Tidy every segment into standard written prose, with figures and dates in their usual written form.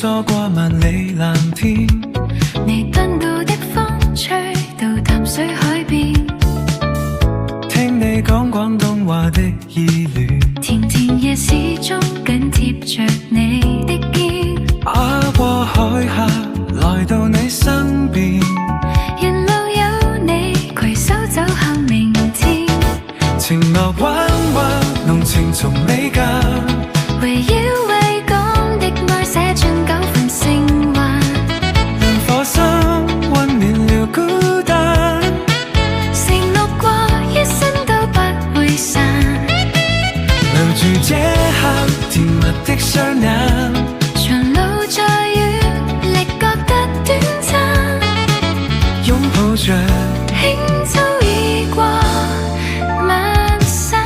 疏過萬里藍天。你奔到的風吹到淡水海邊，聽你講廣東話的意戀，甜甜夜市中緊貼着你的肩，跨過海峽來到你身邊，沿路有你攜手走向明天，情樂彎彎濃情從你間，圍繞維港的愛寫進9份聖話，亮火心溫暖了孤單，承諾過一生都不會散，留住這刻甜蜜的雙眼，長路再遠亦覺得短暫，擁抱着輕舟已過萬山。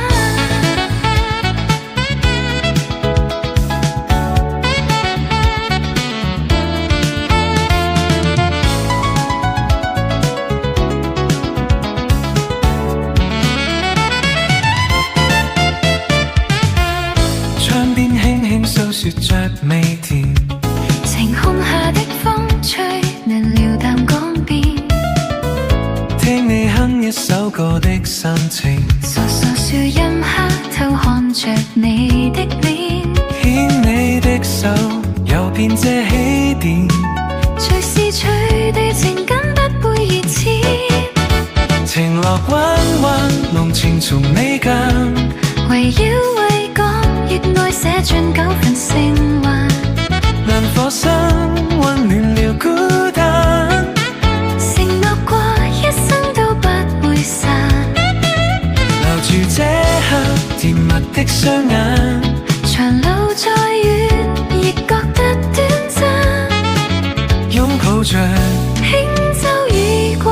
窗邊輕輕訴說着味甜，晴空下的風吹暖了淡江邊，聽你哼一首歌的心情，傻傻笑陰黑偷看着你的臉，牽你的手遊遍這起點，隨時隨地情感不會熱切，情樂彎彎濃情從你間，圍繞維港亦愛寫進9份聖話，亮火心溫暖了孤單，承諾過一生都不會散，留住這刻甜蜜的雙眼，長路再遠亦覺得短暫，擁抱着輕舟已過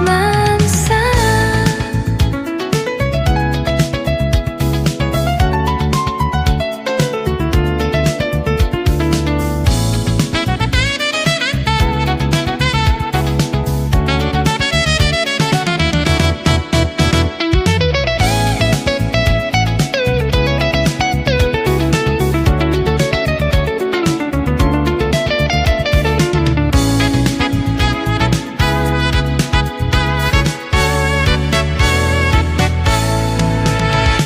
萬山。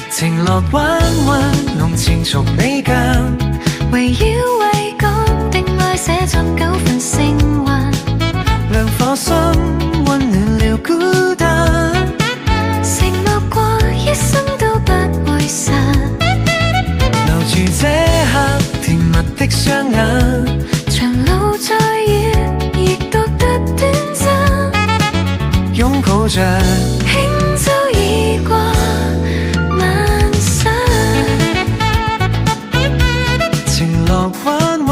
情樂彎彎濃情從你間，圍繞維港的愛寫進9份聖話，亮火心溫暖了孤單，承諾過一生都不會散，留住這刻甜蜜的雙眼，長路再遠亦覺得短暫，擁抱着輕舟已過萬山，情樂彎彎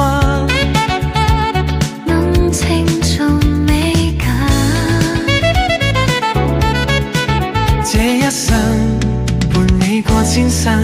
濃情從未減，這一生伴你過千山。